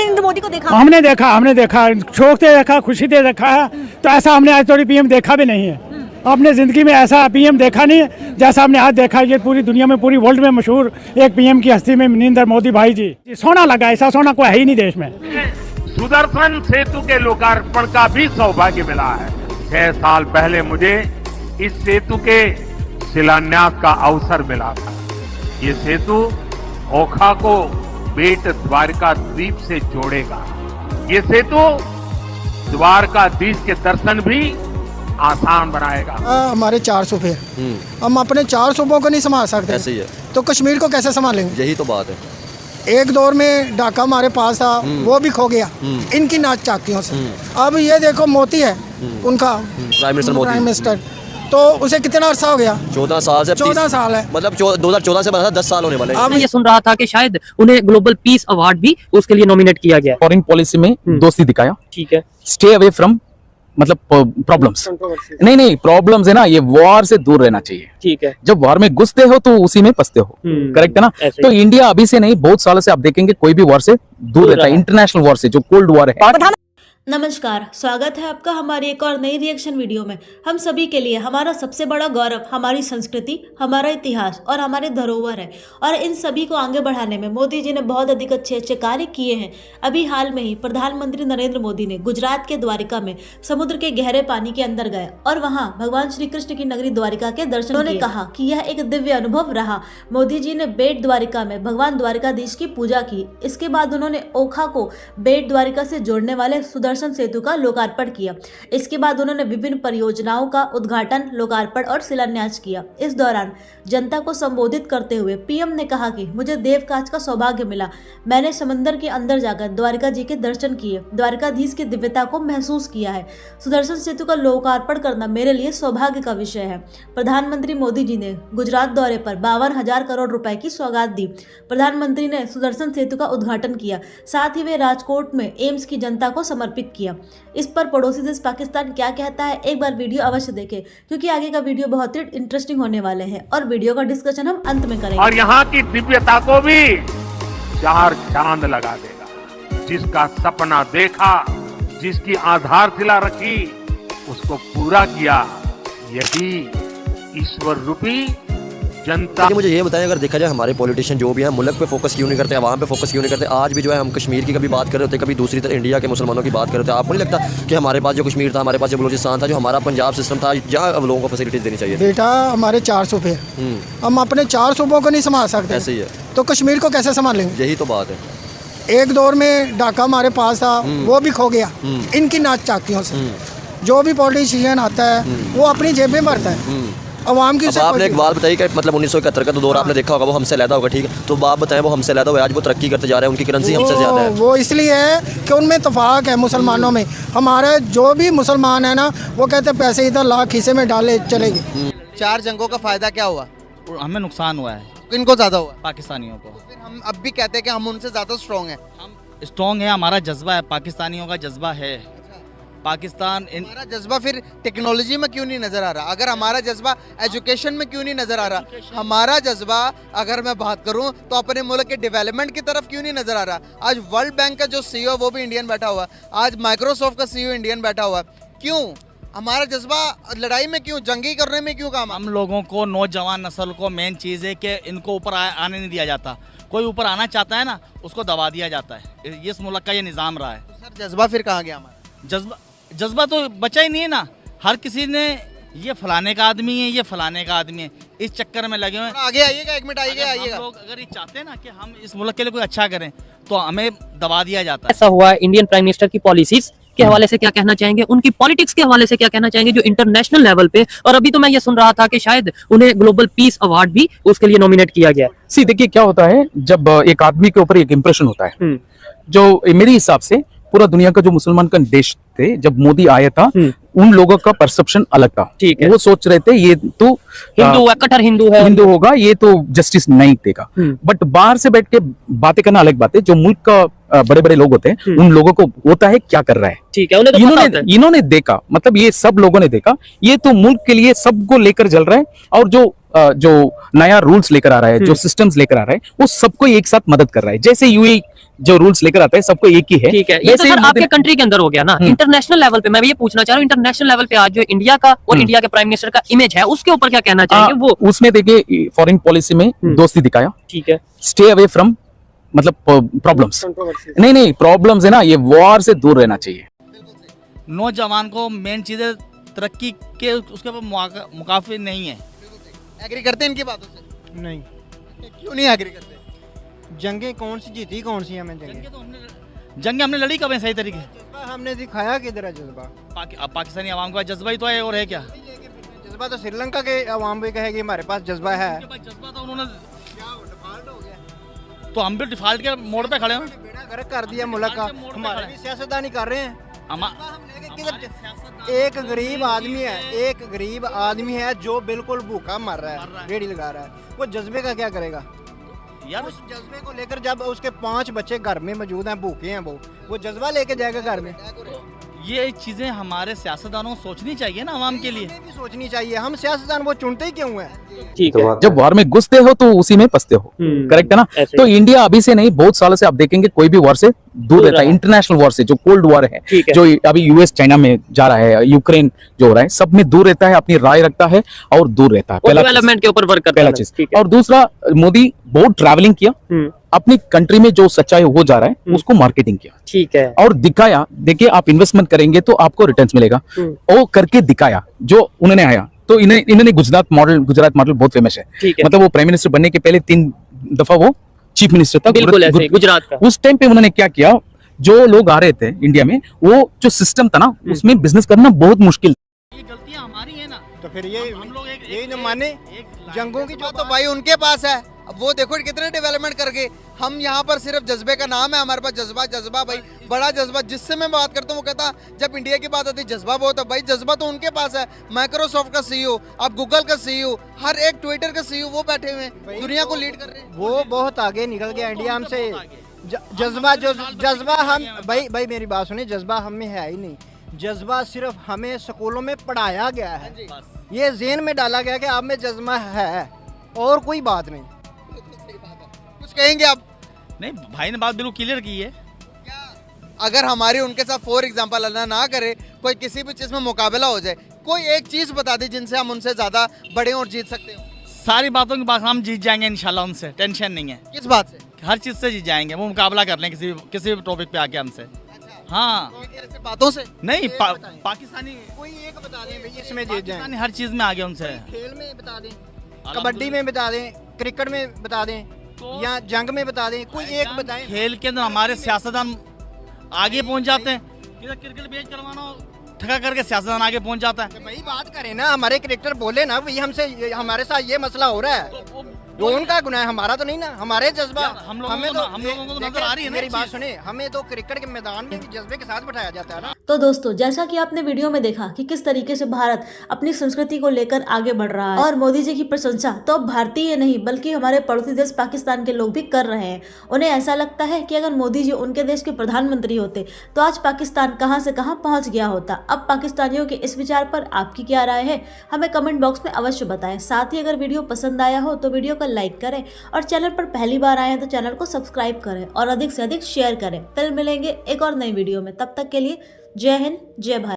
नरेंद्र मोदी को देखा? हमने देखा शौक से देखा, खुशी से देखा है। तो ऐसा हमने आज तक पीएम देखा भी नहीं है। अपने जिंदगी में ऐसा पीएम देखा नहीं है जैसा हमने आज देखा। ये पूरी दुनिया में, पूरी वर्ल्ड में मशहूर एक पीएम की हस्ती में नरेंद्र मोदी भाई जी। सोना लगा, ऐसा सोना कोई है ही नहीं देश में। सुदर्शन सेतु के लोकार्पण का भी सौभाग्य मिला है। 6 साल पहले मुझे इस सेतु के शिलान्यास का अवसर मिला था। ये सेतु ओखा को बेट द्वारका द्वीप से जोड़ेगा। ये सेतु द्वारकाधीश के दर्शन भी आसान बनाएगा। हमारे 4 सूबे, हम अपने 4 सूबों को नहीं संभाल सकते। ऐसे ही है। तो कश्मीर को कैसे संभालेंगे? यही तो बात है। एक दौर में ढाका हमारे पास था, वो भी खो गया इनकी नाच चाकियों से। अब ये देखो मोदी है उनका प्राइम मिनिस्टर, तो उसे कितना अरसा हो गया? 14 साल से 14 साल है, मतलब 2014 से बता 10 साल होने वाले। अब ये सुन रहा था कि शायद उन्हें ग्लोबल पीस अवार्ड भी उसके लिए नॉमिनेट किया गया। फॉरेन पॉलिसी में दोस्ती दिखाया, ठीक है, स्टे अवे फ्रॉम मतलब प्रॉब्लम्स। नहीं प्रॉब्लम्स है ना, ये वॉर से दूर रहना चाहिए। ठीक है, जब वॉर में घुसते हो तो उसी में फंसते हो, करेक्ट है ना। तो इंडिया अभी से नहीं, बहुत सालों से आप देखेंगे कोई भी वॉर से दूर रहता है, इंटरनेशनल वॉर से, जो कोल्ड वॉर है। नमस्कार, स्वागत है आपका हमारी एक और नई रिएक्शन वीडियो में। हम सभी के लिए हमारा सबसे बड़ा गौरव हमारी संस्कृति, हमारा इतिहास और हमारे धरोहर है। और इन सभी को आगे बढ़ाने में मोदी जी ने बहुत अधिक अच्छे कार्य किए हैं। अभी हाल में ही प्रधानमंत्री नरेंद्र मोदी ने गुजरात के द्वारिका में समुद्र के गहरे पानी के अंदर गए और वहां भगवान श्री कृष्ण की नगरी द्वारिका के दर्शन। उन्होंने कहा कि यह एक दिव्य अनुभव रहा। मोदी जी ने बेट द्वारिका में भगवान द्वारिकाधीश की पूजा की। इसके बाद उन्होंने ओखा को बेट द्वारिका से जोड़ने वाले सुदर्शन सेतु का लोकार्पण किया। इसके बाद उन्होंने विभिन्न परियोजनाओं का उद्घाटन, लोकार्पण और शिलान्यास किया। इस दौरान जनता को संबोधित करते हुए पीएम ने कहा कि मुझे देवकाज का सौभाग्य मिला। मैंने समंदर के अंदर जाकर द्वारिका जी के दर्शन किए, द्वारिकाधीश की दिव्यता को महसूस किया है। सुदर्शन सेतु का लोकार्पण करना मेरे लिए सौभाग्य का विषय है। प्रधानमंत्री मोदी जी ने गुजरात दौरे पर 52,000 करोड़ रुपए की सौगात दी। प्रधानमंत्री ने सुदर्शन सेतु का उद्घाटन किया, साथ ही वे राजकोट में एम्स की जनता को समर्पित किया। इस पर पड़ोसी देश पाकिस्तान क्या कहता है, एक बार वीडियो अवश्य देखें, क्योंकि आगे का वीडियो बहुत ही इंटरेस्टिंग होने वाले हैं और वीडियो का डिस्कशन हम अंत में करेंगे। और यहाँ की दिव्यता को भी 4 चांद लगा देगा। जिसका सपना देखा, जिसकी आधारशिला रखी, उसको पूरा किया, यही ईश्वर रूपी जनता। मुझे ये बताएं, अगर देखा जाए हमारे पॉलिटिशियन जो भी हैं, मुल्क पे फोकस क्यों नहीं करते, आवाम पे फोकस क्यों नहीं करते? आज भी जो है हम कश्मीर की कभी बात कर रहे होते, कभी दूसरी तरफ इंडिया के मुसलमानों की बात कर रहे होते। आपको नहीं लगता कि हमारे पास जो कश्मीर था, हमारे पास जो बलूचिस्तान था, जो हमारा पंजाब सिस्टम था, जहाँ अब लोगों को फैसिलिटीज देनी चाहिए? बेटा हमारे 4 सूबे, हम अपने 4 सूबों को नहीं संभाल सकते। ऐसे ही है। तो कश्मीर को कैसे संभालेंगे? यही तो बात है। एक दौर में ढाका हमारे पास था, वो भी खो गया इनकी नाच चाकियों से। जो भी पॉलिटिशियन आता है वो अपनी जेब में भरता है, अवाम की। आपने एक बात बताई कि मतलब 1971 का तो दौर आपने देखा होगा, वो हमसे लैदा होगा, ठीक है। तो बात बताएं, वो हमसे लैदा हुआ, आज वो तरक्की करते जा रहे हैं, उनकी करेंसी हमसे ज़्यादा है। वो इसलिए है कि उनमें इत्तेफाक है मुसलमानों में। हमारे जो भी मुसलमान है ना, वो कहते हैं पैसे इधर ला खीसे में डाले चलेंगे। 4 जंगों का फायदा क्या हुआ? हमें नुकसान हुआ है। किनको ज्यादा हुआ? पाकिस्तानियों को। फिर हम अब भी कहते हैं कि हम उनसे ज्यादा स्ट्रॉन्ग हैं। हम स्ट्रॉन्ग है, हमारा जज्बा है, पाकिस्तानियों का जज्बा है। पाकिस्तान हमारा जज्बा फिर टेक्नोलॉजी में क्यों नहीं नजर आ रहा? अगर हमारा जज्बा एजुकेशन में क्यों नहीं नजर आ रहा? हमारा जज्बा अगर मैं बात करूं तो अपने मुल्क के डेवलपमेंट की तरफ क्यों नहीं नजर आ रहा? आज वर्ल्ड बैंक का जो सीईओ वो भी इंडियन बैठा हुआ, आज माइक्रोसॉफ्ट का सीईओ इंडियन बैठा हुआ। क्यों हमारा जज्बा लड़ाई में, क्यों जंगी करने में क्यों काम? हम लोगों को, नौजवान नस्ल को मेन चीज़ है कि इनको ऊपर आने नहीं दिया जाता। कोई ऊपर आना चाहता है ना, उसको दबा दिया जाता है। इस मुल्क का ये निज़ाम रहा है। तो सर जज्बा फिर कहाँ गया हमारा? जज्बा तो बचा ही नहीं है ना। हर किसी ने ये फलाने का आदमी है, ये फलाने का आदमी है, इस चक्कर में लगे हुए। आगे आइएगा, 1 मिनट आइएगा। हम लोग अगर ये चाहते हैं ना कि हम इस मुल्क के लिए कोई अच्छा करें, तो हमें दबा दिया जाता है। ऐसा हुआ इंडियन प्राइम मिनिस्टर की पॉलिसीज के हवाले से क्या कहना चाहेंगे, उनकी पॉलिटिक्स के हवाले से क्या कहना चाहेंगे जो इंटरनेशनल लेवल पे। और अभी तो मैं ये सुन रहा था कि शायद उन्हें ग्लोबल पीस अवार्ड भी उसके लिए नॉमिनेट किया गया। सी देखिए क्या होता है, जब एक आदमी के ऊपर एक इंप्रेशन होता है, जो मेरे हिसाब से पूरा दुनिया का जो मुसलमान का देश थे, जब मोदी आया था, उन लोगों का परसेप्शन अलग था। ठीक है। वो सोच रहे थे ये तो हिंदू है, कट्टर हिंदू है, हिंदू होगा, ये तो जस्टिस नहीं देगा। बट बाहर से बैठ के बातें करना अलग बात है। जो मुल्क का बड़े बड़े लोग होते हैं, उन लोगों को होता है क्या कर रहा है। ठीक है, इन्होंने देखा, मतलब ये सब लोगों ने देखा, ये तो मुल्क के लिए सबको लेकर चल रहा है। और जो नया रूल्स लेकर आ रहा है, जो सिस्टम्स लेकर आ रहा है, वो सबको एक साथ मदद कर रहा है। जैसे यूएई जो रूल्स लेकर आता है सबको एक ही है। ठीक है, ये तो सर आपके कंट्री के अंदर हो गया ना। इंटरनेशनल लेवल पे मैं ये पूछना चाह रहा हूँ, इंटरनेशनल लेवल पे आज जो इंडिया का और इंडिया के प्राइम मिनिस्टर का इमेज है उसके ऊपर क्या कहना चाहेंगे? वो उसमें देखिए फॉरेन पॉलिसी में दोस्ती दिखाया, ठीक है, स्टे अवे फ्रॉम मतलब प्रॉब्लम्स, नहीं प्रॉब्लम्स है ना, ये वॉर से दूर रहना चाहिए। नौजवान को मेन चीजें तरक्की के उसके ऊपर मुकाफी नहीं है। एग्री करते हैं इनकी बातों से? नहीं, क्यों नहीं एग्री करते? जंगें कौन सी जीती, कौन सी हमें जंग हमने लड़ी कब है सही तरीके? हमने दिखाया किधर है जज्बा? पाकिस्तानी आवाम का जज्बा ही तो है, और है क्या? जज्बा तो श्रीलंका के अवाम भी कहेगी हमारे पास जज्बा है। जज्बा तो उन्होंने तो हम भी डिफॉल्ट के मोड़ पे खड़े हैं, बेड़ा गर्क कर दिया मुल्क का। हमारे भी सियासतदानी कर रहे हैं। एक गरीब आदमी है, एक गरीब आदमी है जो बिल्कुल भूखा मर रहा है, रेडी लगा रहा है, वो जज्बे का क्या करेगा यार? उस जज्बे को लेकर जब उसके 5 बच्चे घर में मौजूद हैं, भूखे हैं, वो जज्बा लेके जाएगा घर में? ये चीजें हमारे सियासतदानों को सोचनी चाहिए ना, आवाम के लिए भी सोचनी चाहिए। हम सियासतदान वो चुनते ही क्यों हैं? ठीक है, जब वॉर में घुसते हो तो उसी में फंसते हो, करेक्ट है ना? तो इंडिया अभी से नहीं, बहुत सालों से आप देखेंगे कोई भी वॉर से दूर रहता है। इंटरनेशनल वॉर से, जो कोल्ड वॉर है, जो अभी यूएस चाइना में जा रहा है, यूक्रेन जो हो रहा है, सब में दूर रहता है, अपनी राय रखता है और दूर रहता है। पहला डेवलपमेंट के ऊपर वर्क करता पहला चीज। और दूसरा, मोदी बहुत ट्रैवलिंग किया, अपनी कंट्री में जो सच्चाई हो जा रहा है उसको मार्केटिंग किया, ठीक है, और दिखाया। देखिए आप इन्वेस्टमेंट करेंगे तो आपको रिटर्न्स मिलेगा, वो करके दिखाया जो उन्होंने आया। तो इन्होंने गुजरात मॉडल बहुत फेमस है, मतलब वो प्राइम मिनिस्टर बनने के पहले 3 दफा वो चीफ मिनिस्टर था गुजरात का। उस टाइम पे उन्होंने क्या किया, जो लोग आ रहे थे इंडिया में, वो जो सिस्टम था ना उसमें बिजनेस करना बहुत मुश्किल था। ये गलतियां हमारी है ना, तो फिर ये हम लोग यही न माने जंगों की तो भाई उनके पास है। अब वो देखो कितने डेवलपमेंट करके, हम यहाँ पर सिर्फ जज्बे का नाम है, हमारे पास जज्बा भाई, बड़ा जज्बा। जिससे मैं बात करता हूँ वो कहता जब इंडिया की बात आती है जज्बा बहुत है। भाई जज्बा तो उनके पास है। माइक्रोसॉफ्ट का सीईओ, आप गूगल का सीईओ, हर एक ट्विटर का सीईओ वो बैठे हुए हैं, दुनिया को लीड कर रहे हैं। वो बहुत आगे निकल गया इंडिया हमसे। जज्बा हम भाई मेरी बात सुनिए, जज्बा हम में है ही नहीं। जज्बा सिर्फ हमें स्कूलों में पढ़ाया गया है, ये ज़हन में डाला गया कि आप में जज्बा है, और कोई बात नहीं। कुछ कहेंगे आप? नहीं, भाई ने बात बिल्कुल क्लियर की है। अगर हमारी उनके साथ फॉर एग्जांपल अल्लाह ना करे कोई किसी भी चीज़ में मुकाबला हो जाए, कोई एक चीज़ बता दी जिनसे हम उनसे ज़्यादा बड़े और जीत सकते हो। सारी बातों की बात हम जीत जाएंगे इंशाल्लाह, उनसे टेंशन नहीं है। किस बात से? हर चीज से जीत जाएंगे, वो मुकाबला कर लें किसी भी टॉपिक पे आके हमसे। हाँ, ऐसे बातों से नहीं, पाकिस्तानी कोई एक बता दें भाई, इसमें जीत जाएं। पाकिस्तानी हर चीज में आगे उनसे। खेल में बता दें, कबड्डी में बता दें, क्रिकेट में बता दें, या जंग में बता दें, कोई एक बताएं। खेल के अंदर हमारे सियासतदान आगे पहुंच जाते हैं। क्रिकेट मैच करवाना हो, ठगा करके सियासतदान आगे पहुंच जाता है। भाई बात करें ना, हमारे क्रिकेटर बोले ना भाई हमसे, हमारे साथ ये मसला हो रहा है, वो उनका गुनाह है, हमारा तो नहीं ना। हमारे जज्बा हम लोगों को तो नजर आ रही है ना। मेरी बात सुने, हमें तो क्रिकेट के मैदान में भी जज्बे के साथ बैठाया जाता है ना। तो दोस्तों, जैसा कि आपने वीडियो में देखा कि किस तरीके से भारत अपनी संस्कृति को लेकर आगे बढ़ रहा है, और मोदी जी की प्रशंसा तो अब भारतीय नहीं बल्कि हमारे पड़ोसी देश पाकिस्तान के लोग भी कर रहे हैं। उन्हें ऐसा लगता है कि अगर मोदी जी उनके देश के प्रधानमंत्री होते तो आज पाकिस्तान कहां से कहां पहुंच गया होता। अब पाकिस्तानियों के इस विचार पर आपकी क्या राय है, हमें कमेंट बॉक्स में अवश्य बताएं। साथ ही अगर वीडियो पसंद आया हो तो वीडियो को लाइक करें, और चैनल पर पहली बार आए हैं तो चैनल को सब्सक्राइब करें और अधिक से अधिक शेयर करें। फिर मिलेंगे एक और नई वीडियो में, तब तक के लिए जय हिंद, जय भारत।